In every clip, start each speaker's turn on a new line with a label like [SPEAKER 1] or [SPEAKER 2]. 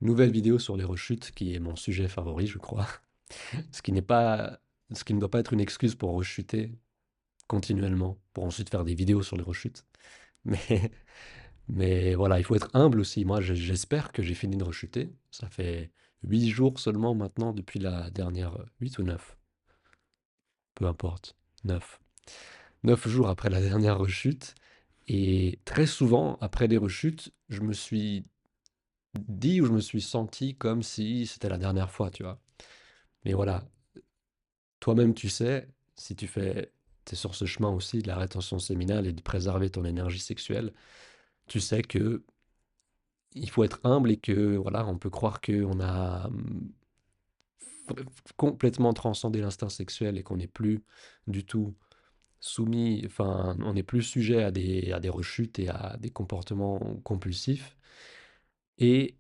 [SPEAKER 1] Nouvelle vidéo sur les rechutes, qui est mon sujet favori, je crois. Ce qui n'est pas, ce qui ne doit pas être une excuse pour rechuter continuellement, pour ensuite faire des vidéos sur les rechutes. Mais, mais voilà, il faut être humble aussi. Moi, j'espère que j'ai fini de rechuter. Ça fait 8 jours seulement maintenant depuis la dernière, 8 ou 9, peu importe, 9. 9 jours après la dernière rechute. Et très souvent, après les rechutes, je me suis dit ou je me suis senti comme si c'était la dernière fois, tu vois. Mais voilà, toi-même, tu sais, si t'es sur ce chemin aussi de la rétention séminale et de préserver ton énergie sexuelle, tu sais que il faut être humble et que voilà, on peut croire qu'on a complètement transcendé l'instinct sexuel et qu'on n'est plus du tout soumis, enfin, on n'est plus sujet à des rechutes et à des comportements compulsifs. Et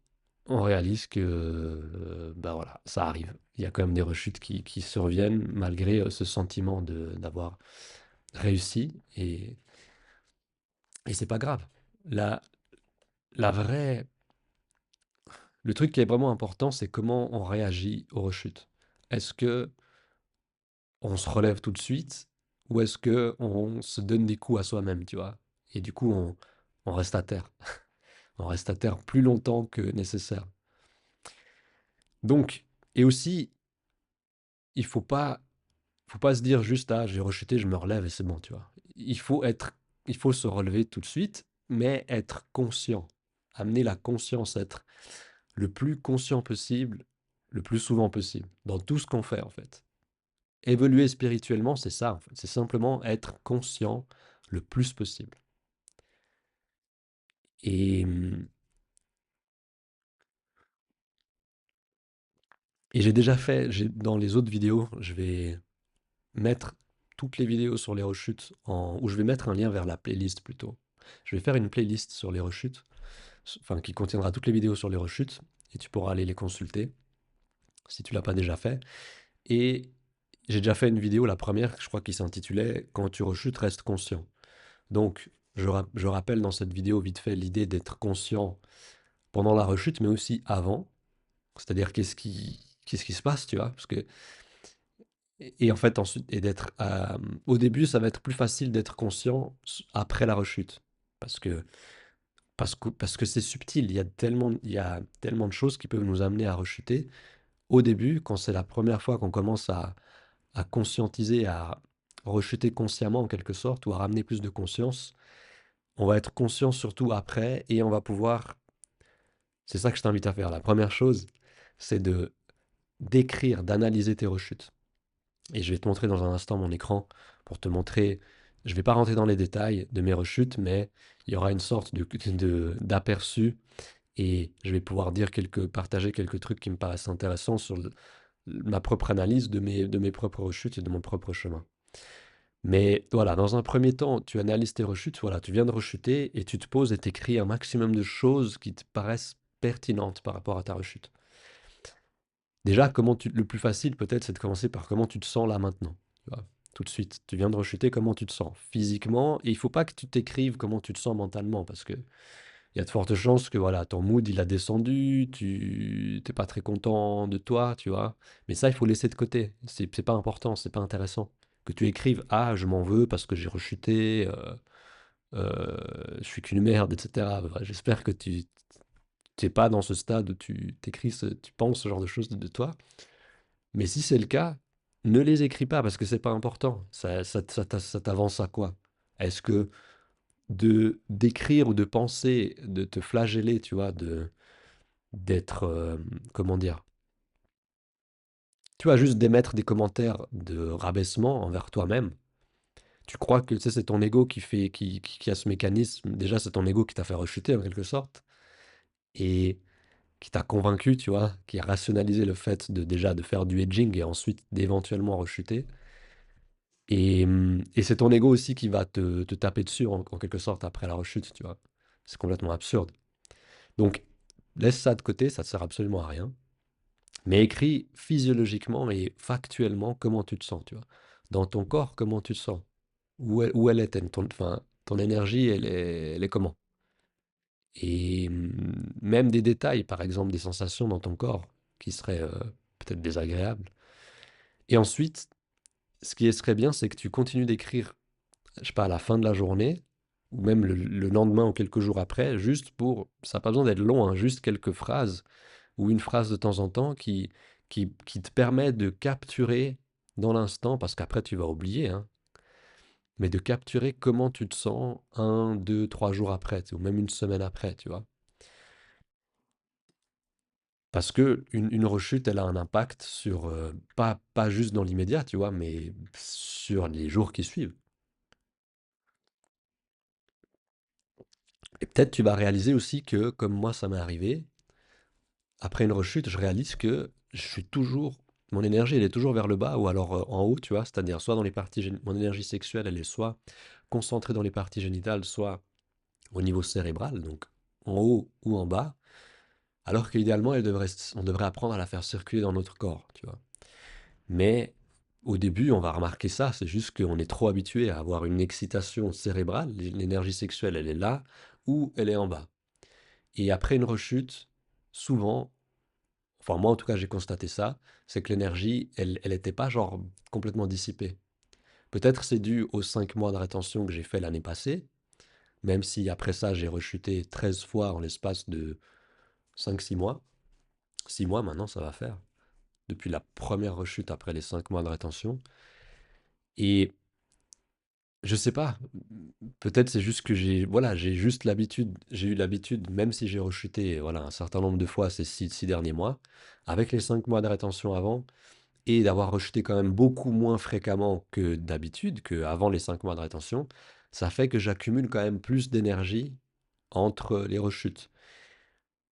[SPEAKER 1] on réalise que, bah voilà, ça arrive. Il y a quand même des rechutes qui surviennent malgré ce sentiment d'avoir réussi et c'est pas grave. La, la vraie, le truc qui est vraiment important, c'est comment on réagit aux rechutes. Est-ce que on se relève tout de suite ou est-ce que on se donne des coups à soi-même, tu vois? Et du coup, on reste à terre. On reste à terre plus longtemps que nécessaire. Donc, et aussi, il faut pas se dire juste, ah, j'ai rechuté, je me relève et c'est bon, tu vois. Il faut se relever tout de suite, mais être conscient. Amener la conscience, être le plus conscient possible, le plus souvent possible, dans tout ce qu'on fait, en fait. Évoluer spirituellement, c'est ça, en fait. C'est simplement être conscient le plus possible. Et, et j'ai déjà fait, dans les autres vidéos, je vais mettre toutes les vidéos sur les rechutes ou je vais mettre un lien vers la playlist plutôt. Je vais faire une playlist sur les rechutes, enfin qui contiendra toutes les vidéos sur les rechutes et tu pourras aller les consulter si tu l'as pas déjà fait. Et j'ai déjà fait une vidéo, la première, je crois, qui s'intitulait Quand tu rechutes, reste conscient. Donc, je rappelle dans cette vidéo vite fait l'idée d'être conscient pendant la rechute, mais aussi avant. C'est-à-dire qu'est-ce qui se passe, tu vois? Parce que et en fait ensuite et d'être au début, ça va être plus facile d'être conscient après la rechute. Parce que parce que c'est subtil. Il y a tellement de choses qui peuvent nous amener à rechuter. Au début, quand c'est la première fois qu'on commence à conscientiser, à rechuter consciemment en quelque sorte, ou à ramener plus de conscience, on va être conscient surtout après et on va pouvoir. C'est ça que je t'invite à faire. La première chose, c'est de d'écrire, d'analyser tes rechutes. Et je vais te montrer dans un instant mon écran pour te montrer. Je ne vais pas rentrer dans les détails de mes rechutes, mais il y aura une sorte d'aperçu et je vais pouvoir partager quelques trucs qui me paraissent intéressants sur ma propre analyse de mes propres rechutes et de mon propre chemin. Mais voilà, dans un premier temps, tu analyses tes rechutes, voilà, tu viens de rechuter et tu te poses et t'écris un maximum de choses qui te paraissent pertinentes par rapport à ta rechute. Déjà, le plus facile peut-être, c'est de commencer par comment tu te sens là maintenant. Tu vois, tout de suite, tu viens de rechuter, comment tu te sens physiquement, et il faut pas que tu t'écrives comment tu te sens mentalement, parce que il y a de fortes chances que voilà, ton mood il a descendu, tu t'es pas très content de toi, tu vois. Mais ça, il faut laisser de côté. C'est pas important, c'est pas intéressant. Que tu écrives, ah, je m'en veux parce que j'ai rechuté, je suis qu'une merde, etc. J'espère que tu t'es pas dans ce stade où tu penses ce genre de choses de toi. Mais si c'est le cas, ne les écris pas parce que c'est pas important. Ça t'avance à quoi? Est-ce que d'écrire ou de penser, de te flageller, tu vois, d'être, comment dire? Tu vois, juste d'émettre des commentaires de rabaissement envers toi-même. Tu crois que, tu sais, c'est ton ego qui a ce mécanisme. Déjà, c'est ton ego qui t'a fait rechuter en quelque sorte et qui t'a convaincu, tu vois, qui a rationalisé le fait déjà de faire du hedging et ensuite d'éventuellement rechuter. Et c'est ton ego aussi qui va te taper dessus en quelque sorte après la rechute, tu vois. C'est complètement absurde. Donc, laisse ça de côté, ça ne sert absolument à rien. Mais écris physiologiquement et factuellement comment tu te sens, tu vois. Dans ton corps, comment tu te sens. Où elle est, enfin, ton énergie, elle est comment. Et même des détails, par exemple des sensations dans ton corps qui seraient peut-être désagréables. Et ensuite, ce qui serait bien, c'est que tu continues d'écrire, je sais pas, à la fin de la journée, ou même le lendemain ou quelques jours après, juste pour, ça n'a pas besoin d'être long, hein, juste quelques phrases, ou une phrase de temps en temps qui te permet de capturer dans l'instant, parce qu'après tu vas oublier, hein, mais de capturer comment tu te sens un, deux, trois jours après, ou même une semaine après, tu vois. Parce que une rechute, elle a un impact sur, pas juste dans l'immédiat, tu vois, mais sur les jours qui suivent. Et peut-être tu vas réaliser aussi que, comme moi ça m'est arrivé, après une rechute, je réalise que je suis toujours, mon énergie, elle est toujours vers le bas ou alors en haut, tu vois, c'est-à-dire soit dans les parties, mon énergie sexuelle, elle est soit concentrée dans les parties génitales, soit au niveau cérébral, donc en haut ou en bas, alors qu'idéalement, on devrait apprendre à la faire circuler dans notre corps, tu vois. Mais au début, on va remarquer ça, c'est juste qu'on est trop habitué à avoir une excitation cérébrale, l'énergie sexuelle, elle est là ou elle est en bas. Et après une rechute, souvent, enfin moi en tout cas j'ai constaté ça, c'est que l'énergie, elle était pas genre complètement dissipée. Peut-être c'est dû aux 5 mois de rétention que j'ai fait l'année passée, même si après ça j'ai rechuté 13 fois en l'espace de 5 6 mois. 6 mois maintenant ça va faire, depuis la première rechute après les 5 mois de rétention. Et je sais pas, peut-être c'est juste que voilà, j'ai juste l'habitude, j'ai eu l'habitude, même si j'ai rechuté, voilà, un certain nombre de fois ces 6 derniers mois, avec les 5 mois de rétention avant, et d'avoir rechuté quand même beaucoup moins fréquemment que d'habitude, qu'avant les 5 mois de rétention, ça fait que j'accumule quand même plus d'énergie entre les rechutes.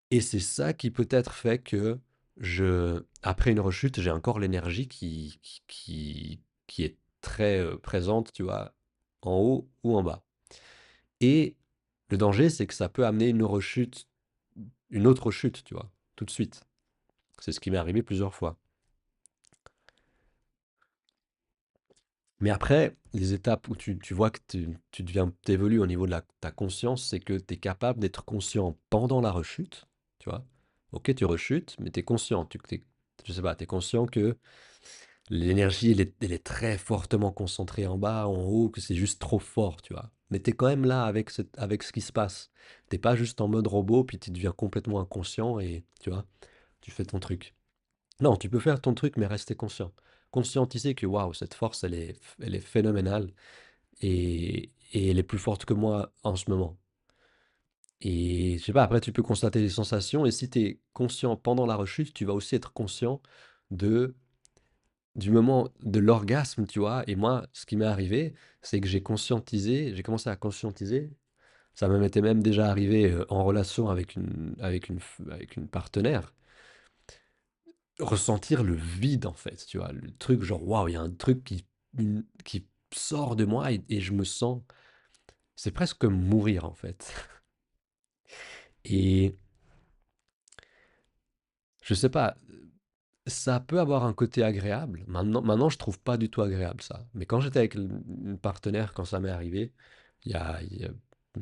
[SPEAKER 1] Et c'est ça qui peut-être fait que après une rechute, j'ai encore l'énergie qui est très présente, tu vois, en haut ou en bas. Et le danger, c'est que ça peut amener une rechute, une autre chute, tu vois, tout de suite. C'est ce qui m'est arrivé plusieurs fois. Mais après, les étapes où tu vois que tu deviens, t'évolues au niveau de ta conscience, c'est que tu es capable d'être conscient pendant la rechute, tu vois. Ok, tu rechutes, mais tu es conscient. Je sais pas, tu es conscient que l'énergie, elle est très fortement concentrée en bas, en haut, que c'est juste trop fort, tu vois. Mais tu es quand même là avec ce qui se passe. T'es pas juste en mode robot, puis tu deviens complètement inconscient et, tu vois, tu fais ton truc. Non, tu peux faire ton truc, mais rester conscient. Conscientiser que, waouh, cette force, elle est phénoménale et elle est plus forte que moi en ce moment. Et je sais pas, après, tu peux constater les sensations, et si tu es conscient pendant la rechute, tu vas aussi être conscient de du moment de l'orgasme, tu vois. Et moi, ce qui m'est arrivé, c'est que j'ai commencé à conscientiser. Ça m'était même déjà arrivé en relation avec une partenaire. Ressentir le vide, en fait, tu vois. Le truc, genre, waouh, il y a un truc qui sort de moi et je me sens. C'est presque comme mourir, en fait. Et je sais pas, ça peut avoir un côté agréable. Maintenant, je trouve pas du tout agréable ça. Mais quand j'étais avec une partenaire, quand ça m'est arrivé, il y a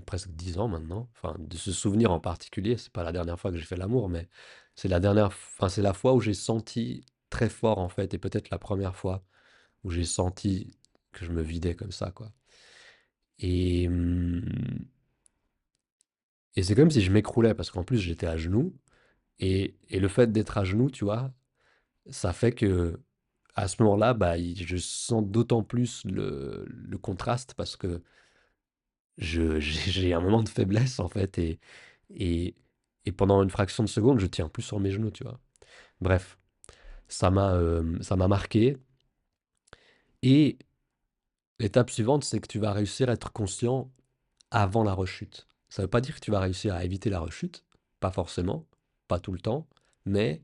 [SPEAKER 1] presque 10 ans maintenant, enfin, de ce souvenir en particulier, c'est pas la dernière fois que j'ai fait l'amour, mais enfin, c'est la fois où j'ai senti très fort en fait, et peut-être la première fois où j'ai senti que je me vidais comme ça, quoi. Et, et c'est comme si je m'écroulais parce qu'en plus j'étais à genoux, et le fait d'être à genoux, tu vois, ça fait que à ce moment-là, bah, je sens d'autant plus le contraste parce que j'ai un moment de faiblesse en fait et, et pendant une fraction de seconde, je tiens plus sur mes genoux, tu vois. Bref, ça m'a marqué. Et l'étape suivante, c'est que tu vas réussir à être conscient avant la rechute. Ça ne veut pas dire que tu vas réussir à éviter la rechute, pas forcément, pas tout le temps, mais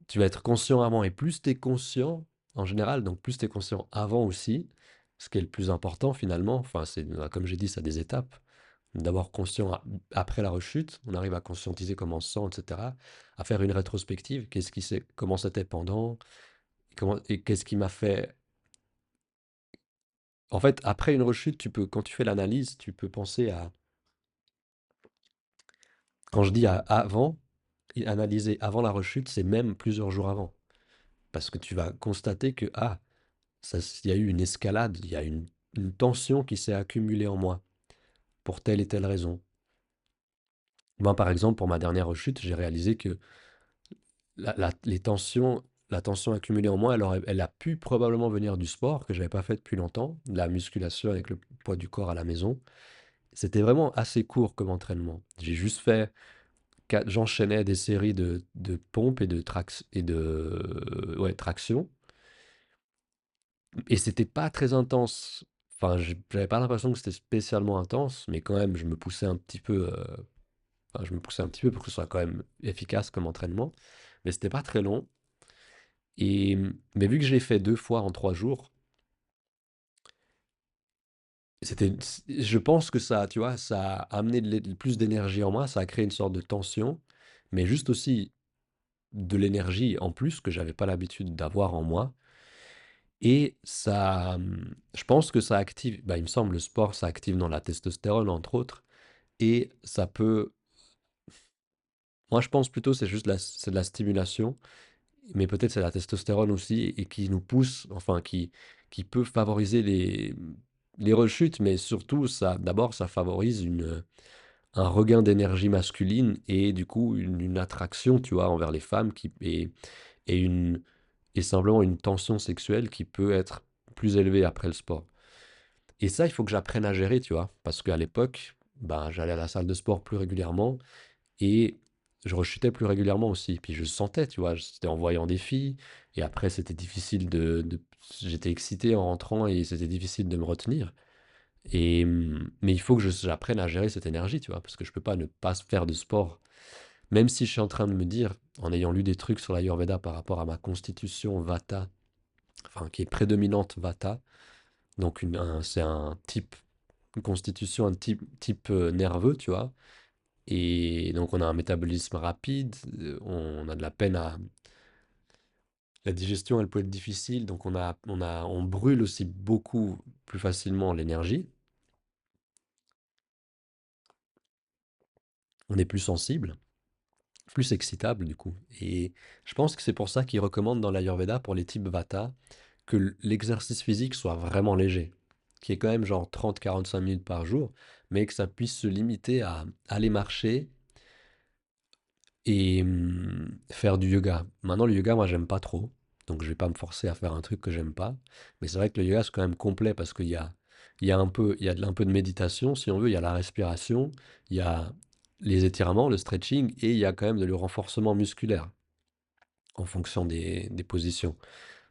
[SPEAKER 1] tu vas être conscient avant. Et plus tu es conscient, en général, donc plus tu es conscient avant aussi, ce qui est le plus important finalement, enfin, comme j'ai dit, ça a des étapes. D'abord conscient après la rechute, on arrive à conscientiser comment on se sent, etc. À faire une rétrospective, comment c'était pendant, et qu'est-ce qui m'a fait. En fait, après une rechute, quand tu fais l'analyse, tu peux penser à Quand je dis avant, et analyser avant la rechute, c'est même plusieurs jours avant. Parce que tu vas constater que, ah, il y a eu une escalade, il y a une tension qui s'est accumulée en moi pour telle et telle raison. Moi, par exemple, pour ma dernière rechute, j'ai réalisé que la tension accumulée en moi, elle a pu probablement venir du sport que j'avais pas fait depuis longtemps, de la musculation avec le poids du corps à la maison. C'était vraiment assez court comme entraînement. J'ai juste fait, j'enchaînais des séries de pompes ouais, traction, et c'était pas très intense. Enfin, j'avais pas l'impression que c'était spécialement intense, mais quand même, je me poussais un petit peu. Enfin, je me poussais un petit peu pour que ce soit quand même efficace comme entraînement, mais c'était pas très long. Mais vu que je l'ai fait 2 fois en 3 jours, je pense que ça, tu vois, ça a amené plus d'énergie en moi, ça a créé une sorte de tension, mais juste aussi de l'énergie en plus que j'avais pas l'habitude d'avoir en moi. Et ça, je pense que ça active, bah, il me semble, le sport, ça active dans la testostérone, entre autres, et ça peut, moi je pense plutôt c'est juste c'est de la stimulation, mais peut-être c'est la testostérone aussi, et qui nous pousse, enfin qui peut favoriser les rechutes, mais surtout ça, d'abord ça favorise un regain d'énergie masculine et du coup une attraction, tu vois, envers les femmes et une et simplement une tension sexuelle qui peut être plus élevée après le sport. Et ça, il faut que j'apprenne à gérer, tu vois, parce qu'à l'époque, ben, j'allais à la salle de sport plus régulièrement et je rechutais plus régulièrement aussi. Puis je sentais, tu vois, c'était en voyant des filles. Et après, c'était difficile j'étais excité en rentrant et c'était difficile de me retenir. Mais il faut que j'apprenne à gérer cette énergie, tu vois, parce que je peux pas ne pas faire de sport. Même si je suis en train de me dire, en ayant lu des trucs sur l'Ayurveda par rapport à ma constitution Vata, enfin, qui est prédominante Vata, donc c'est une constitution, un type nerveux, tu vois. Et donc on a un métabolisme rapide, on a de la peine à... La digestion, elle peut être difficile, donc on brûle aussi beaucoup plus facilement l'énergie, on est plus sensible, plus excitable du coup. Et je pense que c'est pour ça qu'ils recommandent dans l'Ayurveda pour les types Vata que l'exercice physique soit vraiment léger, qui est quand même genre 30-45 minutes par jour, mais que ça puisse se limiter à aller marcher et faire du yoga. Maintenant, le yoga, moi, j'aime pas trop. Donc, je vais pas me forcer à faire un truc que j'aime pas. Mais c'est vrai que le yoga, c'est quand même complet parce un peu de méditation, si on veut. Il y a la respiration, il y a les étirements, le stretching, et il y a quand même le renforcement musculaire en fonction des positions.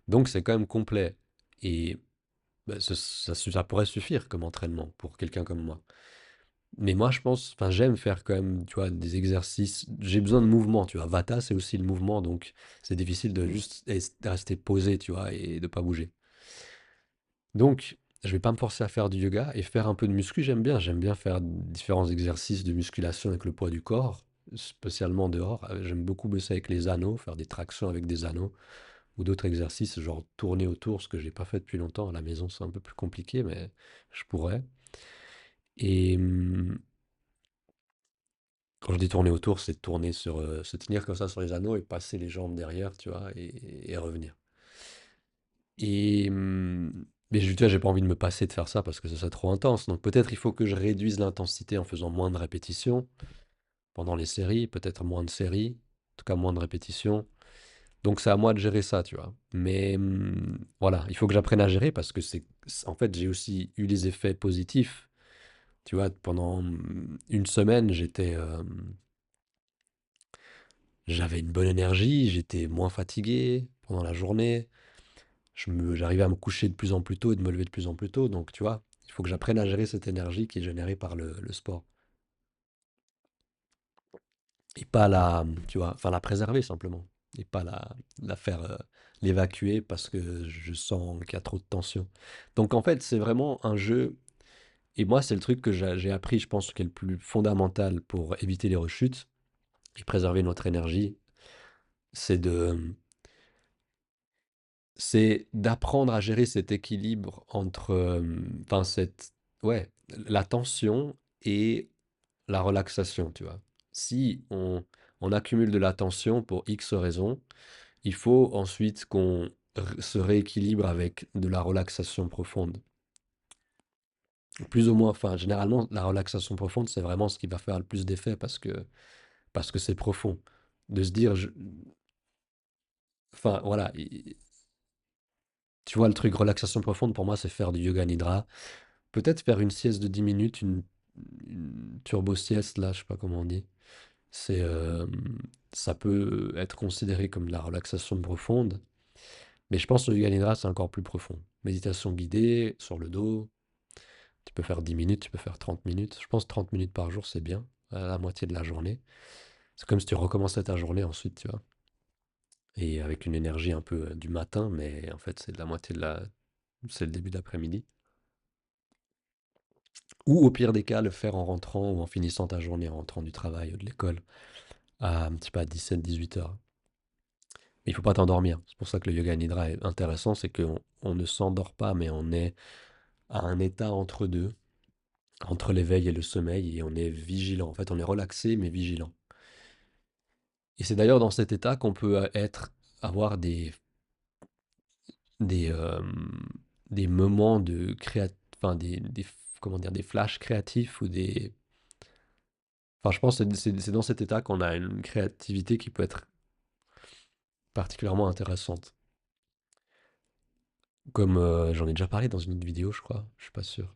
[SPEAKER 1] Donc, c'est quand même complet. Et bah, ça pourrait suffire comme entraînement pour quelqu'un comme moi. Mais moi, je pense, enfin, j'aime faire quand même, tu vois, des exercices. J'ai besoin de mouvement, tu vois. Vata, c'est aussi le mouvement, donc c'est difficile de juste rester posé, tu vois, et de pas bouger. Donc, je vais pas me forcer à faire du yoga et faire un peu de muscu, j'aime bien. J'aime bien faire différents exercices de musculation avec le poids du corps, spécialement dehors. J'aime beaucoup bosser avec les anneaux, faire des tractions avec des anneaux ou d'autres exercices, genre tourner autour, ce que j'ai pas fait depuis longtemps à la maison, c'est un peu plus compliqué, mais je pourrais. Et, quand je dis tourner autour, c'est se tenir comme ça sur les anneaux et passer les jambes derrière, tu vois, et revenir. Mais tu vois, j'ai pas envie de me passer de faire ça parce que ça serait trop intense. Donc peut-être il faut que je réduise l'intensité en faisant moins de répétitions pendant les séries, peut-être moins de séries, en tout cas moins de répétitions. Donc c'est à moi de gérer ça, tu vois. Mais voilà, il faut que j'apprenne à gérer parce que en fait, j'ai aussi eu les effets positifs. Tu vois, pendant une semaine, j'avais une bonne énergie, j'étais moins fatigué pendant la journée, j'arrivais à me coucher de plus en plus tôt et de me lever de plus en plus tôt. Donc, tu vois, il faut que j'apprenne à gérer cette énergie qui est générée par le sport. Et pas tu vois, enfin la préserver simplement. Et pas la faire, l'évacuer parce que je sens qu'il y a trop de tension. Donc, en fait, c'est vraiment un jeu. Et moi, c'est le truc que j'ai appris, je pense, qui est le plus fondamental pour éviter les rechutes et préserver notre énergie. C'est de, C'est d'apprendre à gérer cet équilibre entre, enfin ouais, la tension et la relaxation, tu vois? Si on accumule de la tension pour X raisons, il faut ensuite qu'on se rééquilibre avec de la relaxation profonde. Plus ou moins, enfin, généralement, la relaxation profonde, c'est vraiment ce qui va faire le plus d'effet parce que c'est profond. De se dire, enfin, voilà, tu vois, le truc relaxation profonde, pour moi, c'est faire du yoga nidra. Peut-être faire une sieste de 10 minutes, une turbo sieste, là, je sais pas comment on dit. C'est, ça peut être considéré comme de la relaxation profonde, mais je pense que le yoga nidra, c'est encore plus profond. Méditation guidée, sur le dos, tu peux faire 10 minutes, tu peux faire 30 minutes. Je pense que 30 minutes par jour, c'est bien, à la moitié de la journée. C'est comme si tu recommençais ta journée ensuite, tu vois. Et avec une énergie un peu du matin, mais en fait, c'est la moitié c'est le début d'après-midi. Ou au pire des cas, le faire en rentrant ou en finissant ta journée, en rentrant du travail ou de l'école, à un petit peu à 17-18 heures. Mais il faut pas t'endormir. C'est pour ça que le yoga nidra est intéressant, c'est qu'on ne s'endort pas, mais on est à un état entre deux, entre l'éveil et le sommeil, et on est vigilant. En fait, on est relaxé, mais vigilant. Et c'est d'ailleurs dans cet état qu'on peut avoir des, euh, des moments de enfin comment dire, des flashs créatifs ou des. Enfin, je pense que c'est dans cet état qu'on a une créativité qui peut être particulièrement intéressante. Comme j'en ai déjà parlé dans une autre vidéo, je crois, je suis pas sûr.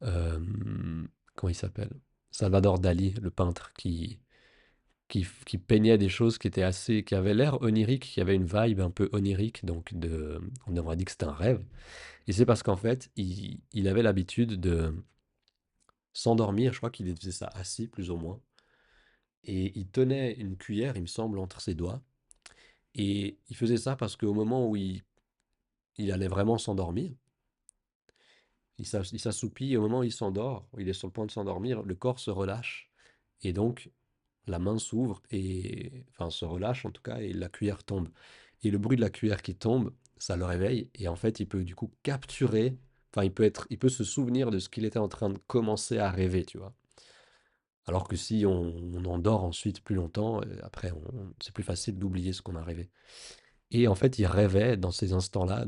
[SPEAKER 1] Euh, Comment il s'appelle? Salvador Dali, le peintre qui peignait des choses qui étaient qui avaient l'air oniriques, qui avaient une vibe un peu onirique, donc on aurait dit que c'était un rêve. Et c'est parce qu'en fait, il avait l'habitude de s'endormir, je crois qu'il faisait ça assis plus ou moins, et il tenait une cuillère, il me semble, entre ses doigts, et il faisait ça parce qu'au moment où il allait vraiment s'endormir, il s'assoupit, et au moment où il s'endort, où il est sur le point de s'endormir, le corps se relâche, et donc la main s'ouvre, et enfin se relâche en tout cas, et la cuillère tombe. Et le bruit de la cuillère qui tombe, ça le réveille, et en fait, il peut du coup capturer, enfin, il peut se souvenir de ce qu'il était en train de commencer à rêver, tu vois. Alors que si on en dort ensuite plus longtemps, après, c'est plus facile d'oublier ce qu'on a rêvé. Et en fait, il rêvait dans ces instants-là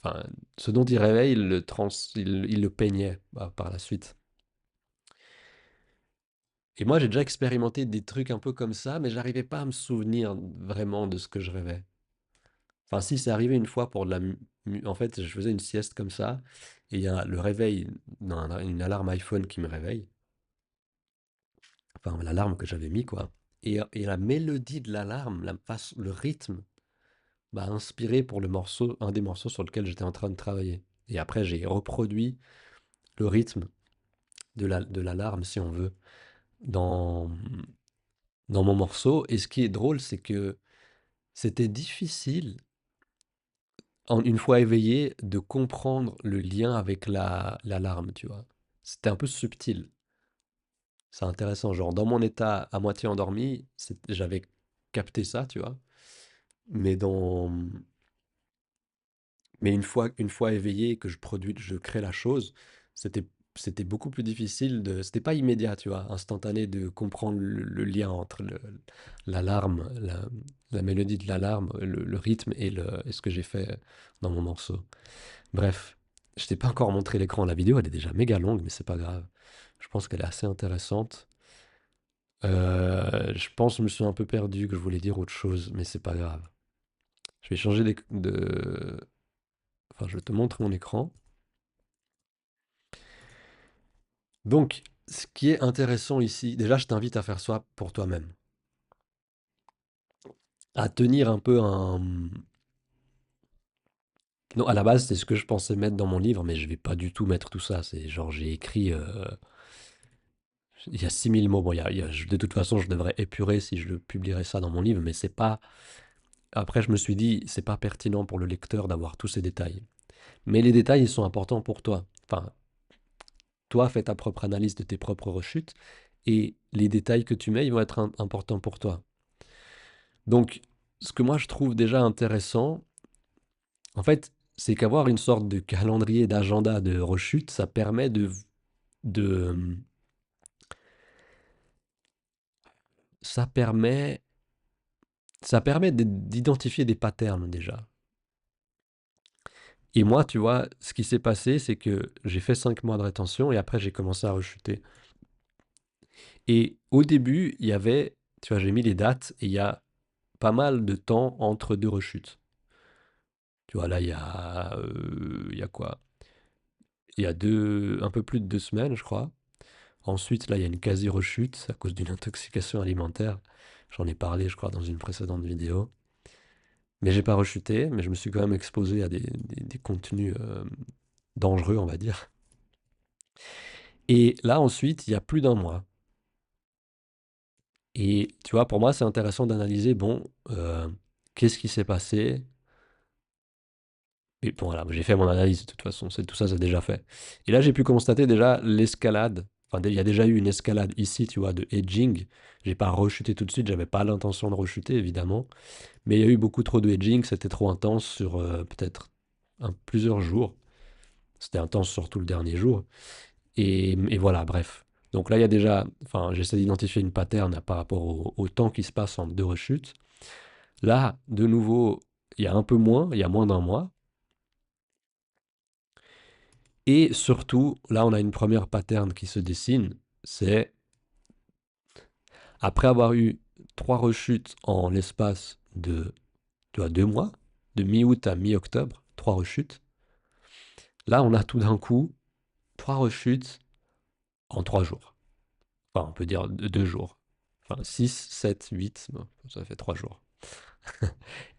[SPEAKER 1] enfin, ce dont il rêvait, il le peignait par la suite. Et moi, j'ai déjà expérimenté des trucs un peu comme ça, mais j'arrivais pas à me souvenir vraiment de ce que je rêvais. Enfin, si, c'est arrivé une fois pour de En fait, je faisais une sieste comme ça, et il y a le réveil, une alarme iPhone qui me réveille. Enfin, l'alarme que j'avais mis, quoi. Et la mélodie de l'alarme, le rythme, m'a inspiré pour un des morceaux sur lequel j'étais en train de travailler. Et après, j'ai reproduit le rythme de l'alarme, si on veut, dans, dans mon morceau. Et ce qui est drôle, c'est que c'était difficile, une fois éveillé, de comprendre le lien avec l'alarme, tu vois. C'était un peu subtil. C'est intéressant. Genre, dans mon état à moitié endormi, j'avais capté ça, tu vois. Mais Mais une fois éveillé, que je crée la chose, c'était, c'était beaucoup plus difficile c'était pas immédiat, tu vois, instantané de comprendre le lien entre l'alarme, la mélodie de l'alarme, le rythme et ce que j'ai fait dans mon morceau. Bref, je t'ai pas encore montré l'écran. La vidéo, elle est déjà méga longue, mais c'est pas grave. Je pense qu'elle est assez intéressante. Je pense que je me suis un peu perdu, que je voulais dire autre chose, mais c'est pas grave. Je vais changer Enfin, je te montre mon écran. Donc, ce qui est intéressant ici, déjà, je t'invite à faire ça pour toi-même. À tenir un peu un. Non, à la base, c'est ce que je pensais mettre dans mon livre, mais je vais pas du tout mettre tout ça. C'est genre, j'ai écrit. Il y a 6000 mots. Bon, de toute façon, je devrais épurer si je le publierais ça dans mon livre, mais c'est pas. Après, je me suis dit, c'est pas pertinent pour le lecteur d'avoir tous ces détails. Mais les détails, ils sont importants pour toi. Enfin, toi, fais ta propre analyse de tes propres rechutes, et les détails que tu mets, ils vont être importants pour toi. Donc, ce que moi je trouve déjà intéressant, en fait, c'est qu'avoir une sorte de calendrier, d'agenda de rechute, ça permet de, ça permet, d'identifier des patterns déjà. Et moi, tu vois, ce qui s'est passé, c'est que j'ai fait 5 mois de rétention et après j'ai commencé à rechuter. Et au début, il y avait, tu vois, j'ai mis les dates et il y a pas mal de temps entre deux rechutes. Tu vois, là, il y a quoi? Il y a un peu plus de 2 semaines, je crois. Ensuite, là, il y a une quasi-rechute à cause d'une intoxication alimentaire. J'en ai parlé, je crois, dans une précédente vidéo. Mais j'ai pas rechuté, mais je me suis quand même exposé à des contenus dangereux, on va dire. Et là, ensuite, il y a plus d'un mois. Et tu vois, pour moi, c'est intéressant d'analyser, bon, qu'est-ce qui s'est passé? Et bon, voilà, j'ai fait mon analyse de toute façon, tout ça, c'est déjà fait. Et là, j'ai pu constater déjà l'escalade. Enfin, il y a déjà eu une escalade ici, tu vois, de hedging. J'ai pas rechuté tout de suite, j'avais pas l'intention de rechuter, évidemment. Mais il y a eu beaucoup trop de hedging, c'était trop intense sur peut-être plusieurs jours. C'était intense surtout le dernier jour. Et voilà, bref. Donc là, il y a déjà, enfin, j'essaie d'identifier une pattern par rapport au temps qui se passe entre deux rechutes. Là, de nouveau, il y a un peu moins, il y a moins d'un mois. Et surtout, là, on a une première pattern qui se dessine. C'est après avoir eu 3 rechutes en l'espace de, tu vois, 2 mois, de mi-août à mi-octobre, 3 rechutes. Là, on a tout d'un coup 3 rechutes en 3 jours. Enfin, on peut dire 2 jours. Enfin, 6, 7, 8, bon, ça fait 3 jours.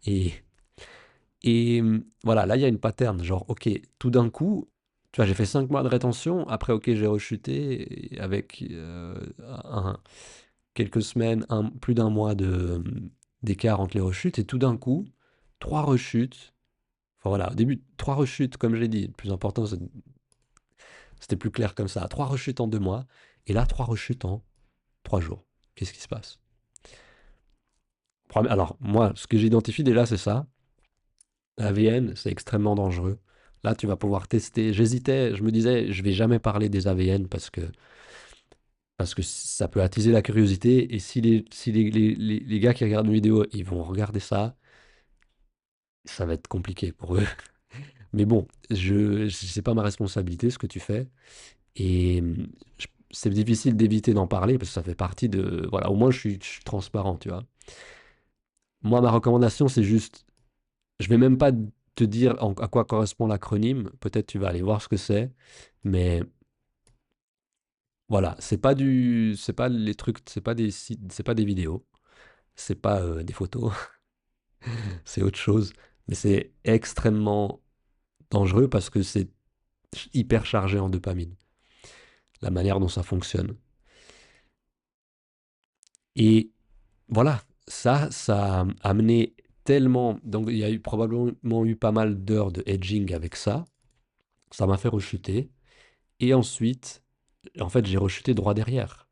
[SPEAKER 1] Et, voilà, là, il y a une pattern. Genre, ok, tout d'un coup, tu vois, j'ai fait 5 mois de rétention. Après, ok, j'ai rechuté avec quelques semaines, plus d'un mois d'écart entre les rechutes. Et tout d'un coup, 3 rechutes. Enfin, voilà, au début, 3 rechutes, comme je l'ai dit. Le plus important, c'était plus clair comme ça. 3 rechutes en 2 mois. Et là, 3 rechutes en 3 jours. Qu'est-ce qui se passe? Alors, moi, ce que j'identifie déjà, c'est ça. AVN, c'est extrêmement dangereux. Là, tu vas pouvoir tester. J'hésitais, je me disais, je vais jamais parler des AVN parce que ça peut attiser la curiosité. Et si les gars qui regardent une vidéo, ils vont regarder ça, ça va être compliqué pour eux. Mais bon, c'est pas ma responsabilité ce que tu fais. Et c'est difficile d'éviter d'en parler parce que ça fait partie de. Voilà, au moins je suis transparent, tu vois. Moi, ma recommandation, c'est juste. Je vais même pas te dire à quoi correspond l'acronyme. Peut-être tu vas aller voir ce que c'est. Mais voilà, c'est pas les trucs, c'est pas des sites, c'est pas des vidéos, c'est pas des photos, c'est autre chose. Mais c'est extrêmement dangereux parce que c'est hyper chargé en dopamine, la manière dont ça fonctionne. Et voilà, ça a amené tellement. Donc il y a eu probablement eu pas mal d'heures de hedging avec ça. Ça m'a fait rechuter. Et ensuite, en fait, j'ai rechuté droit derrière.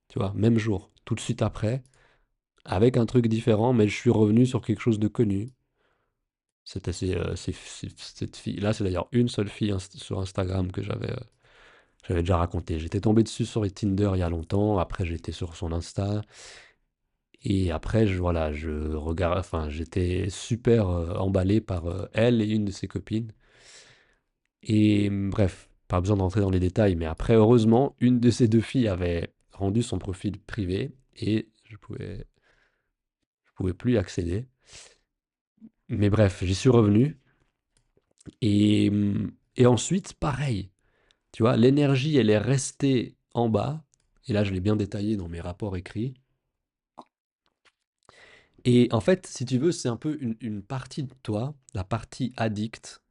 [SPEAKER 1] Tu vois, même jour, tout de suite après, avec un truc différent, mais je suis revenu sur quelque chose de connu. C'était cette fille. Là, c'est d'ailleurs une seule fille sur Instagram que j'avais déjà raconté. J'étais tombé dessus sur les Tinder il y a longtemps. Après, j'étais sur son Insta. Et après, voilà, je regarde, enfin, j'étais super emballé par elle et une de ses copines. Et bref, pas besoin d'entrer dans les détails, mais après, heureusement, une de ces deux filles avait rendu son profil privé et je pouvais plus y accéder. Mais bref, j'y suis revenu. Et ensuite, pareil, tu vois, l'énergie, elle est restée en bas. Et là, je l'ai bien détaillé dans mes rapports écrits. Et en fait, si tu veux, c'est un peu une partie de toi, la partie addict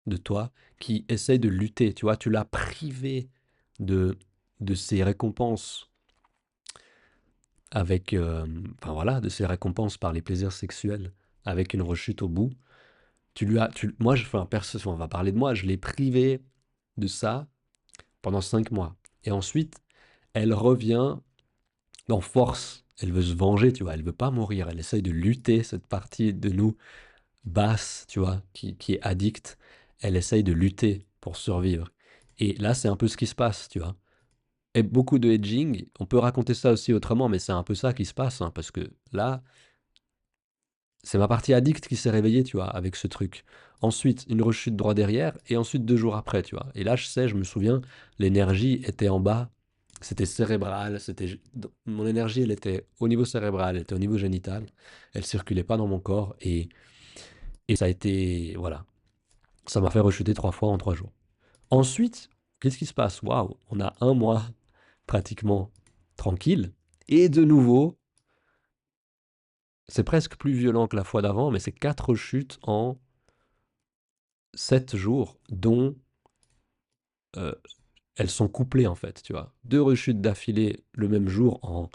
[SPEAKER 1] de toi, qui essaye de lutter. Tu vois, tu l'as privé de, de ses récompenses avec, enfin voilà, de ses récompenses par les plaisirs sexuels avec une rechute au bout. Moi, enfin, on va parler de moi, je l'ai privé de ça pendant 5 mois. Et ensuite, elle revient en force. Elle veut se venger, tu vois. Elle veut pas mourir. Elle essaye de lutter, cette partie de nous basse, tu vois, qui est addicte. Elle essaye de lutter pour survivre. Et là, c'est un peu ce qui se passe, tu vois. et beaucoup de hedging. On peut raconter ça aussi autrement, mais c'est un peu ça qui se passe, hein, parce que là, c'est ma partie addict qui s'est réveillée, tu vois, avec ce truc. Ensuite, une rechute droit derrière, et ensuite 2 jours après, tu vois. Et là, je me souviens, l'énergie était en bas, c'était cérébral, mon énergie, elle était au niveau cérébral, elle était au niveau génital, elle circulait pas dans mon corps, et ça a été, voilà, ça m'a fait rechuter 3 fois en 3 jours. Ensuite, qu'est-ce qui se passe? Waouh, on a un mois pratiquement tranquille, et de nouveau, c'est presque plus violent que la fois d'avant, mais c'est 4 chutes en 7 jours, dont euh, elles sont couplées en fait, tu vois. 2 rechutes d'affilée le même jour en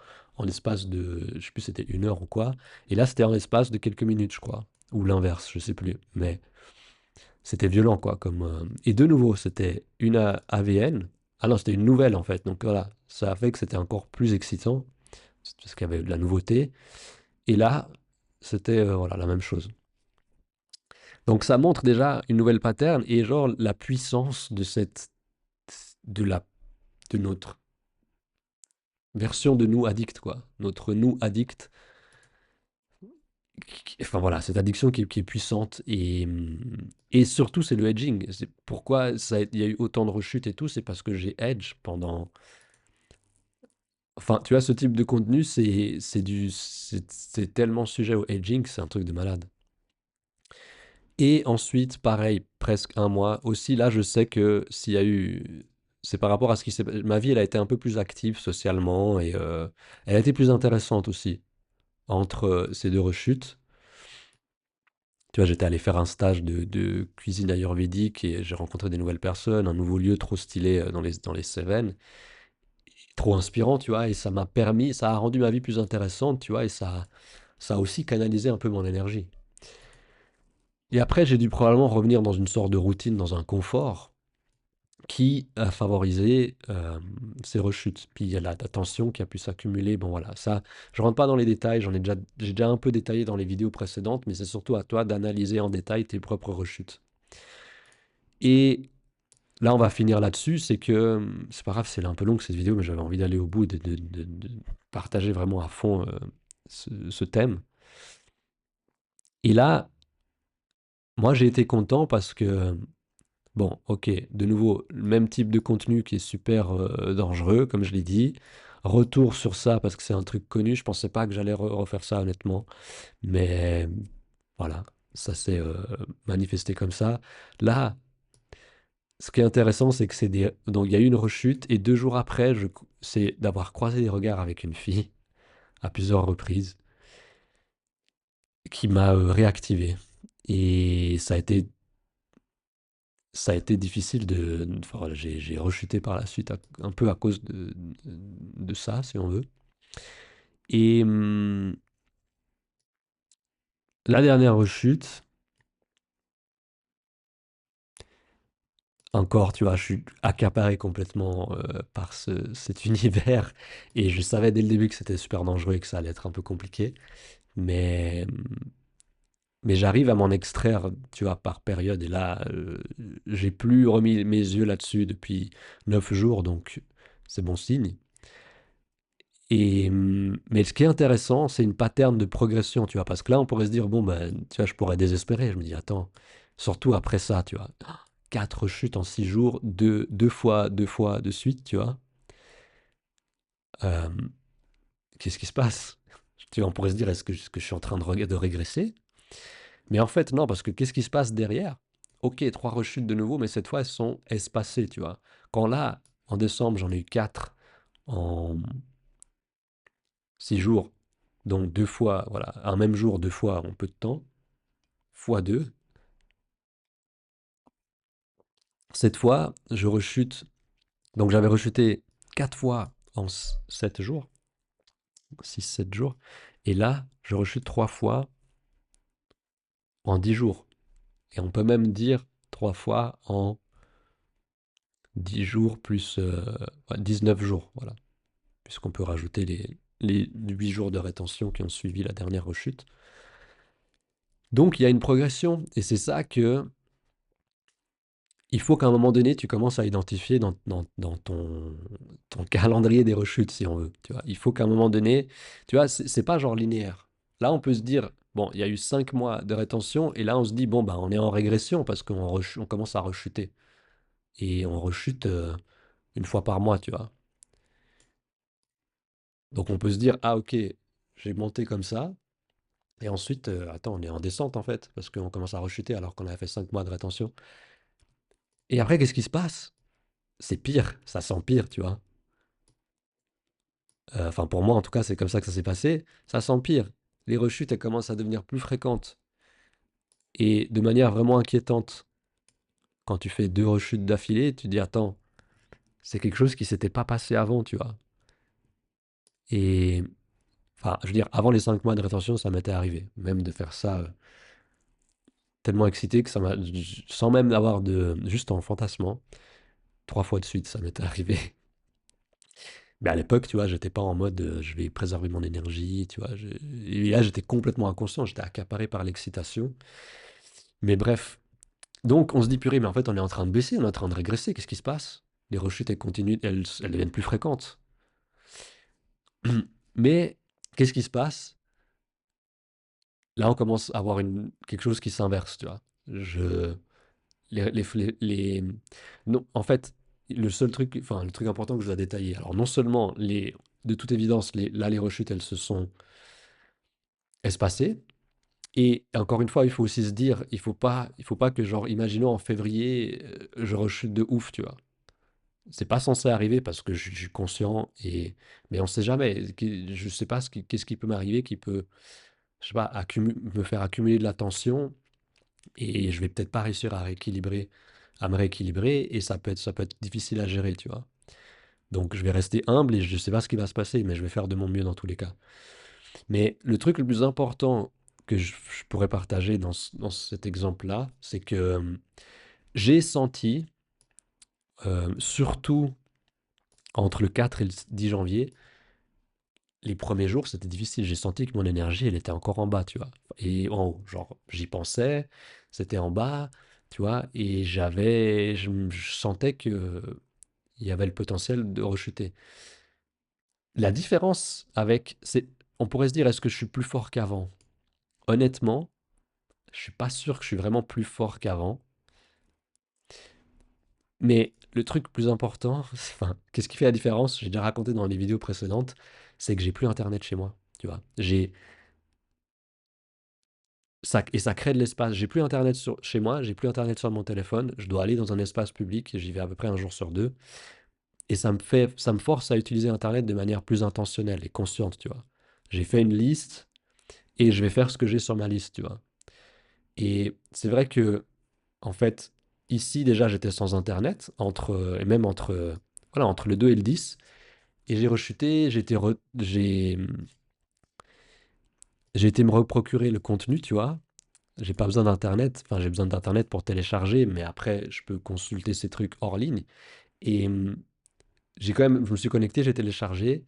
[SPEAKER 1] l'espace de, je sais plus, c'était 1 heure ou quoi. Et là, c'était en l'espace de quelques minutes, je crois. Ou l'inverse, je sais plus. Mais c'était violent, quoi. Et de nouveau, c'était une AVN. Ah non, c'était une nouvelle en fait. Donc voilà, ça a fait que c'était encore plus excitant, parce qu'il y avait de la nouveauté. Et là, c'était voilà, la même chose. Donc ça montre déjà une nouvelle pattern et genre la puissance de la, de notre version de nous addict, quoi. Notre nous addict. Enfin voilà, cette addiction qui est puissante et surtout c'est le hedging. C'est pourquoi il y a eu autant de rechutes et tout, c'est parce que j'ai hedge pendant. Enfin, tu vois, ce type de contenu, c'est tellement sujet au hedging, que c'est un truc de malade. Et ensuite, pareil, presque un mois. Aussi, là, je sais que s'il y a eu. C'est par rapport à ce qui s'est. Ma vie, elle a été un peu plus active socialement et elle a été plus intéressante aussi entre ces 2 rechutes. Tu vois, j'étais allé faire un stage de cuisine ayurvédique et j'ai rencontré des nouvelles personnes, un nouveau lieu trop stylé dans les Cévennes, trop inspirant, tu vois, et ça m'a permis, ça a rendu ma vie plus intéressante, tu vois, et ça a aussi canalisé un peu mon énergie. Et après, j'ai dû probablement revenir dans une sorte de routine, dans un confort qui a favorisé ces rechutes. Puis il y a la tension qui a pu s'accumuler. Bon voilà, ça, je rentre pas dans les détails, j'ai déjà un peu détaillé dans les vidéos précédentes, mais c'est surtout à toi d'analyser en détail tes propres rechutes. Et là, on va finir là-dessus, c'est que c'est pas grave, c'est un peu long cette vidéo, mais j'avais envie d'aller au bout, de partager vraiment à fond ce thème. Et là, moi, j'ai été content parce que bon, ok, de nouveau, le même type de contenu qui est super dangereux, comme je l'ai dit. Retour sur ça parce que c'est un truc connu. Je pensais pas que j'allais refaire ça, honnêtement. Mais voilà, ça s'est manifesté comme ça. Là, ce qui est intéressant, c'est que donc il y a eu une rechute et 2 jours après, c'est d'avoir croisé des regards avec une fille à plusieurs reprises qui m'a réactivé. Et ça a été difficile enfin, voilà, j'ai rechuté par la suite un peu à cause de ça, si on veut. Et la dernière rechute, encore, tu vois, je suis accaparé complètement par cet univers. Et je savais dès le début que c'était super dangereux et que ça allait être un peu compliqué. Mais, mais j'arrive à m'en extraire, tu vois, par période. Et là, j'ai plus remis mes yeux là-dessus depuis 9 jours, donc c'est bon signe. Mais ce qui est intéressant, c'est une pattern de progression, tu vois, parce que là, on pourrait se dire, bon, ben, tu vois, je pourrais désespérer. Je me dis, attends, surtout après ça, tu vois, 4 chutes en 6 jours, deux fois de suite, tu vois. Euh, Qu'est-ce qui se passe? Tu vois, on pourrait se dire, est-ce que je suis en train de régresser? Mais en fait, non, parce que qu'est-ce qui se passe derrière? Ok, 3 rechutes de nouveau, mais cette fois, elles sont espacées, tu vois. Quand là, en décembre, j'en ai eu 4 en 6 jours, donc 2 fois, voilà, un même jour, 2 fois en peu de temps, fois 2. Cette fois, je rechute. Donc j'avais rechuté 4 fois en 7 jours, 6-7 jours. Et là, je rechute 3 fois en 10 jours. Et on peut même dire 3 fois en 10 jours plus ouais, 19 jours. Voilà. Puisqu'on peut rajouter les 8 jours de rétention qui ont suivi la dernière rechute. Donc il y a une progression. Et c'est ça que Il faut qu'à un moment donné, tu commences à identifier dans ton calendrier des rechutes, si on veut. Tu vois, il faut qu'à un moment donné, tu vois, c'est pas genre linéaire. Là, on peut se dire, bon, il y a eu 5 mois de rétention, et là, on se dit, bon, bah, on est en régression parce on commence à rechuter. Et on rechute une fois par mois, tu vois. Donc, on peut se dire, ah, ok, j'ai monté comme ça, et ensuite, attends, on est en descente en fait, parce qu'on commence à rechuter alors qu'on a fait 5 mois de rétention. Et après, qu'est-ce qui se passe? C'est pire, ça s'empire, tu vois. Enfin, pour moi, en tout cas, c'est comme ça que ça s'est passé. Ça s'empire. Les rechutes, elles commencent à devenir plus fréquentes et de manière vraiment inquiétante. Quand tu fais 2 rechutes d'affilée, tu te dis, attends, c'est quelque chose qui s'était pas passé avant, tu vois. Et enfin, je veux dire, avant les 5 mois de rétention, ça m'était arrivé. Même de faire ça tellement excité que ça m'a, sans même avoir juste en fantasmant, 3 fois de suite, ça m'était arrivé. Mais à l'époque, tu vois, j'étais pas en mode je vais préserver mon énergie, tu vois. Et là, j'étais complètement inconscient, j'étais accaparé par l'excitation. Mais bref, donc on se dit purée, mais en fait, on est en train de baisser, on est en train de régresser, qu'est-ce qui se passe? Les rechutes, elles continuent, elles deviennent plus fréquentes. Mais qu'est-ce qui se passe? Là, on commence à avoir quelque chose qui s'inverse, tu vois. Je, les- Non, en fait, le seul truc, enfin, le truc important que je dois détailler, alors non seulement de toute évidence, là, les rechutes, elles se sont espacées. Et encore une fois, il faut aussi se dire, il faut pas que, genre, imaginons en février, je rechute de ouf, tu vois. C'est pas censé arriver parce que je suis conscient mais on sait jamais. Je sais pas qu'est-ce qui peut m'arriver qui peut, je sais pas, me faire accumuler de la tension et je vais peut-être pas réussir à me rééquilibrer et ça peut être difficile à gérer, tu vois. Donc je vais rester humble et je sais pas ce qui va se passer, mais je vais faire de mon mieux dans tous les cas. Mais le truc le plus important que je pourrais partager dans cet exemple-là, c'est que j'ai senti, surtout entre le 4 et le 10 janvier, les premiers jours, c'était difficile. J'ai senti que mon énergie, elle était encore en bas, tu vois. Et en haut, genre, j'y pensais, c'était en bas, tu vois, et je sentais que il y avait le potentiel de rechuter. La différence on pourrait se dire, est-ce que je suis plus fort qu'avant? Honnêtement, je suis pas sûr que je suis vraiment plus fort qu'avant. Mais le truc plus important, enfin, qu'est-ce qui fait la différence? J'ai déjà raconté dans les vidéos précédentes, c'est que j'ai plus internet chez moi, tu vois. Et ça crée de l'espace. J'ai plus internet chez moi, j'ai plus internet sur mon téléphone. Je dois aller dans un espace public, j'y vais à peu près un jour sur deux. Et ça me force à utiliser internet de manière plus intentionnelle et consciente, tu vois. J'ai fait une liste et je vais faire ce que j'ai sur ma liste, tu vois. Et c'est vrai que, en fait, ici déjà j'étais sans internet, et même voilà, entre le 2 et le 10. Et j'ai rechuté, j'ai été me reprocurer le contenu, tu vois. J'ai pas besoin d'internet, enfin j'ai besoin d'internet pour télécharger, mais après je peux consulter ces trucs hors ligne. Et je me suis connecté, j'ai téléchargé.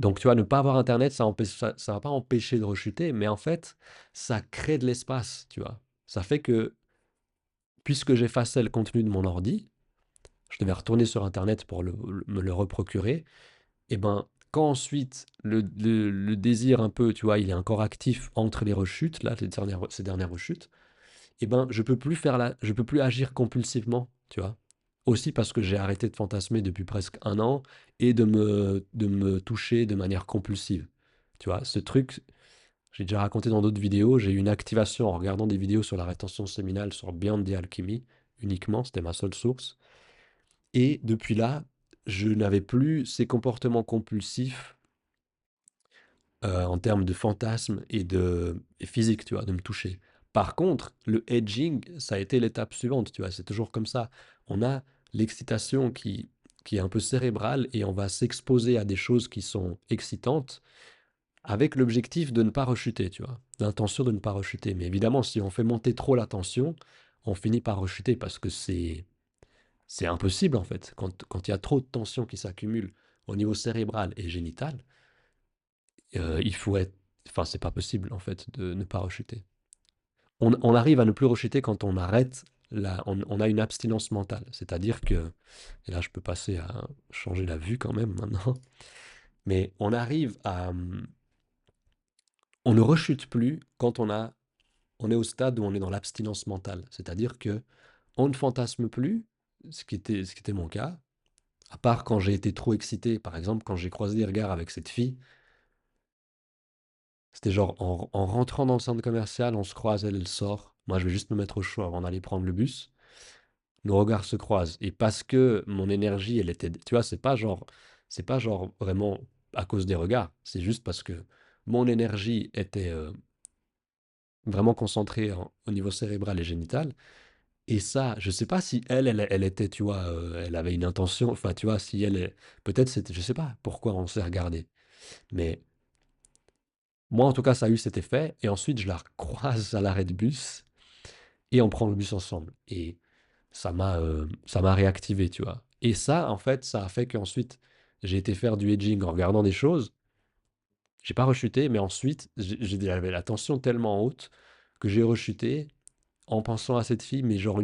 [SPEAKER 1] Donc tu vois, ne pas avoir internet, ça va pas empêcher de rechuter, mais en fait, ça crée de l'espace, tu vois. Ça fait que, puisque j'effaçais le contenu de mon ordi, je devais retourner sur internet pour me le reprocurer. Et ben, quand ensuite le désir un peu, tu vois, il est encore actif entre les rechutes, là, ces dernières rechutes, et ben, je peux plus agir compulsivement, tu vois. Aussi parce que j'ai arrêté de fantasmer depuis presque un an et de me toucher de manière compulsive. Tu vois, ce truc, j'ai déjà raconté dans d'autres vidéos, j'ai eu une activation en regardant des vidéos sur la rétention séminale sur Beyond the Alchemy, uniquement, c'était ma seule source. Et depuis là, je n'avais plus ces comportements compulsifs en termes de fantasme et physique, tu vois, de me toucher. Par contre, le edging, ça a été l'étape suivante, tu vois, c'est toujours comme ça. On a l'excitation qui est un peu cérébrale et on va s'exposer à des choses qui sont excitantes avec l'objectif de ne pas rechuter, tu vois, l'intention de ne pas rechuter. Mais évidemment, si on fait monter trop la tension, on finit par rechuter parce que c'est impossible en fait. Quand il y a trop de tension qui s'accumule au niveau cérébral et génital, il faut être, enfin, c'est pas possible en fait de ne pas rechuter. On arrive à ne plus rechuter quand on arrête on a une abstinence mentale. C'est-à-dire que, et là je peux passer à changer la vue quand même maintenant, mais on ne rechute plus quand on est au stade où on est dans l'abstinence mentale. C'est-à-dire que on ne fantasme plus, ce qui était mon cas, à part quand j'ai été trop excité. Par exemple, quand j'ai croisé des regards avec cette fille, c'était genre en rentrant dans le centre commercial, on se croise, elle sort. Moi, je vais juste me mettre au chaud avant d'aller prendre le bus. Nos regards se croisent. Et parce que mon énergie, elle était, tu vois, c'est pas genre vraiment à cause des regards. C'est juste parce que mon énergie était vraiment concentrée au niveau cérébral et génital. Et ça, je sais pas si elle était, tu vois, elle avait une intention. Enfin, tu vois, si peut-être c'était, je sais pas pourquoi on s'est regardé. Mais moi, en tout cas, ça a eu cet effet. Et ensuite, je la croise à l'arrêt de bus et on prend le bus ensemble. Et ça m'a réactivé, tu vois. Et ça, en fait, ça a fait qu'ensuite, j'ai été faire du edging en regardant des choses. J'ai pas rechuté, mais ensuite, j'avais la tension tellement haute que j'ai rechuté en pensant à cette fille, mais genre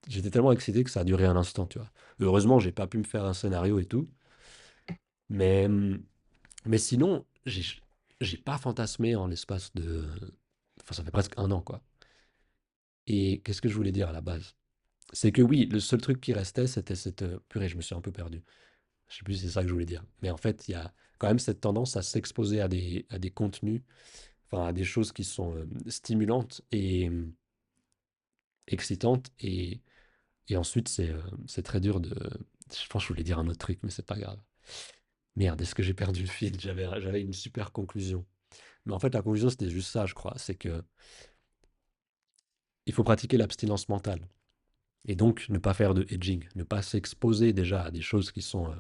[SPEAKER 1] J'étais tellement excité que ça a duré un instant, tu vois. Heureusement, j'ai pas pu me faire un scénario et tout. Mais, mais sinon, j'ai pas fantasmé en l'espace de. Enfin, ça fait presque un an, quoi. Et qu'est-ce que je voulais dire à la base? C'est que oui, le seul truc qui restait, c'était cette. Purée, je me suis un peu perdu. Je sais plus si c'est ça que je voulais dire. Mais en fait, il y a quand même cette tendance à s'exposer à des contenus, enfin à des choses qui sont stimulantes et excitantes. Et ensuite, c'est très dur de. Je pense que je voulais dire un autre truc, mais c'est pas grave. Merde, est-ce que j'ai perdu le fil? J'avais une super conclusion. Mais en fait, la conclusion, c'était juste ça, je crois. C'est que il faut pratiquer l'abstinence mentale. Et donc, ne pas faire de hedging. Ne pas s'exposer déjà à des choses qui sont.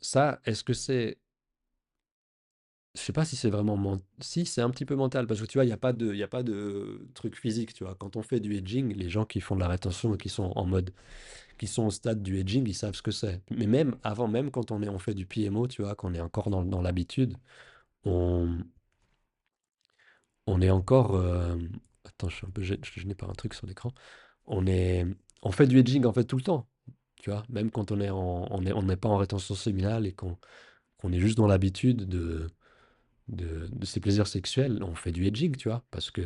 [SPEAKER 1] Ça, est-ce que c'est. Je sais pas si c'est vraiment si c'est un petit peu mental parce que tu vois il y a pas de truc physique, tu vois. Quand on fait du hedging, les gens qui font de la rétention et qui sont en mode qui sont au stade du hedging, ils savent ce que c'est. Mais même avant, même quand on fait du PMO, tu vois, qu'on est encore dans l'habitude, on on est encore attends, je suis un peu gêné par un truc sur l'écran. On est on fait du hedging en fait tout le temps, tu vois. Même quand on n'est pas en rétention séminale et qu'on est juste dans l'habitude de ses plaisirs sexuels, on fait du hedging, tu vois, parce que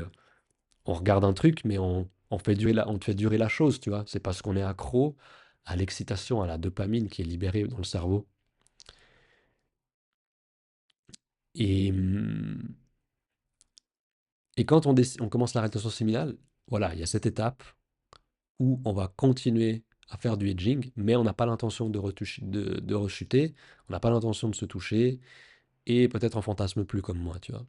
[SPEAKER 1] on regarde un truc, mais on fait durer la chose, tu vois. C'est parce qu'on est accro à l'excitation, à la dopamine qui est libérée dans le cerveau. Et, et quand on commence la rétention séminale, voilà, il y a cette étape où on va continuer à faire du hedging, mais on n'a pas l'intention de rechuter, on n'a pas l'intention de se toucher, et peut-être on fantasme plus comme moi, tu vois.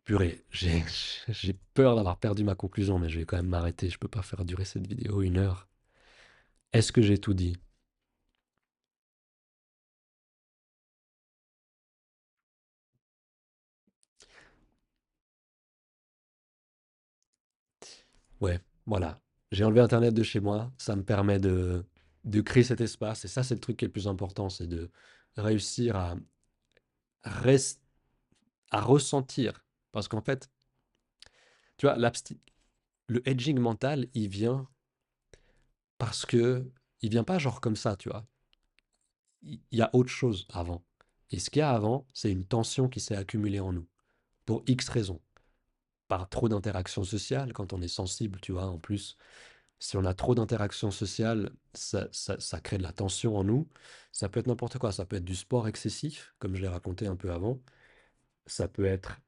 [SPEAKER 1] Purée, j'ai peur d'avoir perdu ma conclusion, mais je vais quand même m'arrêter. Je peux pas faire durer cette vidéo 1 heure. Est-ce que j'ai tout dit? Ouais, voilà. J'ai enlevé Internet de chez moi. Ça me permet de créer cet espace. Et ça, c'est le truc qui est le plus important, c'est de réussir res- à ressentir. Parce qu'en fait, tu vois, le edging mental, il vient parce que il vient pas genre comme ça, tu vois. Il y a autre chose avant. Et ce qu'il y a avant, c'est une tension qui s'est accumulée en nous, pour X raisons. Par trop d'interactions sociales, quand on est sensible, tu vois, en plus, si on a trop d'interactions sociales, ça crée de la tension en nous. Ça peut être n'importe quoi, ça peut être du sport excessif, comme je l'ai raconté un peu avant. Ça peut être...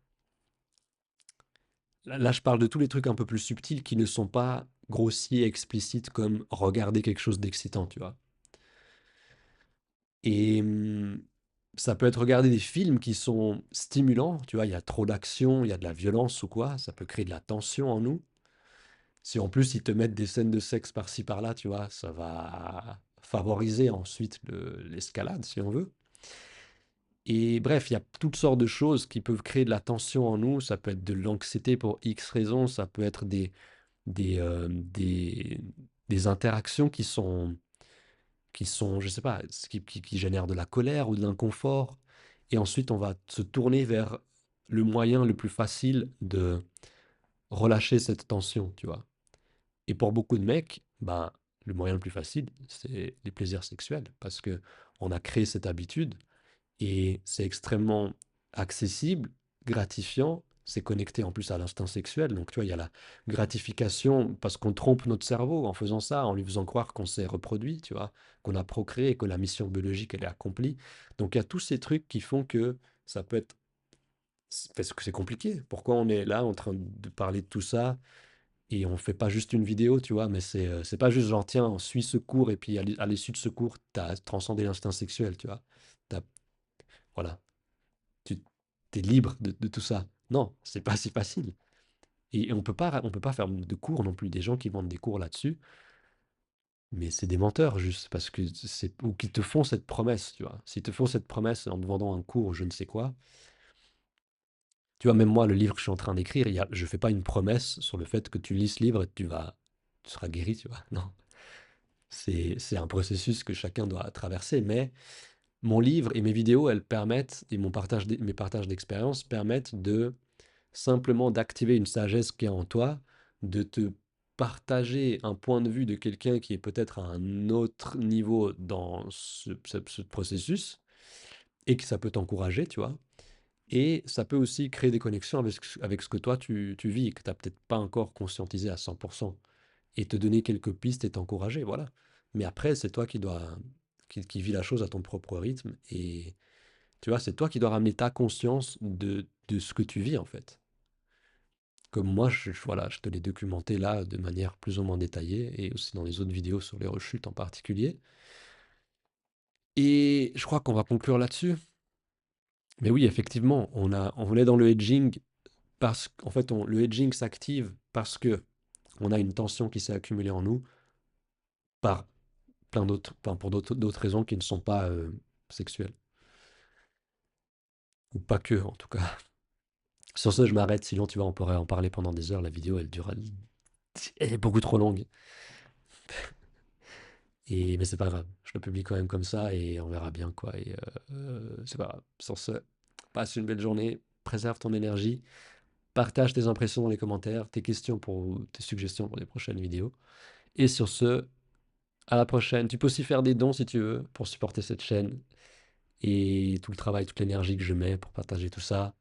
[SPEAKER 1] Là, je parle de tous les trucs un peu plus subtils qui ne sont pas grossiers, explicites, comme regarder quelque chose d'excitant, tu vois. Et ça peut être regarder des films qui sont stimulants, tu vois, il y a trop d'action, il y a de la violence ou quoi, ça peut créer de la tension en nous. Si en plus ils te mettent des scènes de sexe par-ci par-là, tu vois, ça va favoriser ensuite l'escalade, si on veut. Et bref, il y a toutes sortes de choses qui peuvent créer de la tension en nous. Ça peut être de l'anxiété pour X raisons, ça peut être des, euh, des, des interactions qui sont, je sais pas, qui génèrent de la colère ou de l'inconfort. Et ensuite, on va se tourner vers le moyen le plus facile de relâcher cette tension, tu vois. Et pour beaucoup de mecs, ben, le moyen le plus facile, c'est les plaisirs sexuels, parce que on a créé cette habitude et c'est extrêmement accessible, gratifiant, c'est connecté en plus à l'instinct sexuel. Donc, tu vois, il y a la gratification parce qu'on trompe notre cerveau en faisant ça, en lui faisant croire qu'on s'est reproduit, tu vois, qu'on a procréé, que la mission biologique, elle est accomplie. Donc, il y a tous ces trucs qui font que ça peut être... Parce que c'est compliqué. Pourquoi on est là en train de parler de tout ça et on fait pas juste une vidéo, tu vois, mais c'est pas juste genre, tiens, on suit ce cours et puis à l'issue de ce cours, t'as transcendé l'instinct sexuel, tu vois. T'as, voilà, tu es libre de tout ça. Non, c'est pas si facile. Et on peut pas faire de cours non plus. Des gens qui vendent des cours là-dessus, mais c'est des menteurs juste parce que c'est ou qui te font cette promesse, tu vois. S'ils te font cette promesse en te vendant un cours ou je ne sais quoi, tu vois, même moi, le livre que je suis en train d'écrire, je fais pas une promesse sur le fait que tu lis ce livre et tu seras guéri, tu vois. Non, c'est un processus que chacun doit traverser, mais mon livre et mes vidéos, elles permettent, et mes partages d'expérience permettent de simplement d'activer une sagesse qui est en toi, de te partager un point de vue de quelqu'un qui est peut-être à un autre niveau dans ce processus, et que ça peut t'encourager, tu vois. Et ça peut aussi créer des connexions avec ce que toi tu vis, que tu n'as peut-être pas encore conscientisé à 100%, et te donner quelques pistes et t'encourager, voilà. Mais après, c'est toi qui vis la chose à ton propre rythme, et tu vois, c'est toi qui dois ramener ta conscience de ce que tu vis, en fait. Comme moi, voilà, je te l'ai documenté là de manière plus ou moins détaillée, et aussi dans les autres vidéos sur les rechutes en particulier. Et je crois qu'on va conclure là-dessus. Mais oui, effectivement, on est dans le hedging parce qu'en fait, le hedging s'active parce que on a une tension qui s'est accumulée en nous par plein d'autres, enfin, pour d'autres raisons qui ne sont pas sexuelles. Ou pas que, en tout cas. Sur ce, je m'arrête, sinon tu vois, on pourrait en parler pendant des heures. La vidéo, elle est beaucoup trop longue. Mais c'est pas grave, je le publie quand même comme ça et on verra bien quoi. C'est pas grave. Sur ce, passe une belle journée, préserve ton énergie, partage tes impressions dans les commentaires, tes questions pour tes suggestions pour les prochaines vidéos. Et sur ce, à la prochaine. Tu peux aussi faire des dons si tu veux pour supporter cette chaîne et tout le travail, toute l'énergie que je mets pour partager tout ça,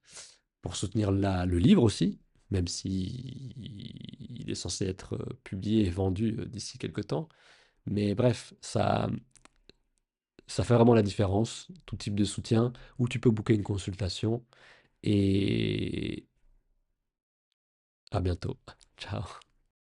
[SPEAKER 1] pour soutenir le livre aussi, même si il est censé être publié et vendu d'ici quelques temps. Mais bref, ça fait vraiment la différence, tout type de soutien, où tu peux booker une consultation. Et à bientôt. Ciao.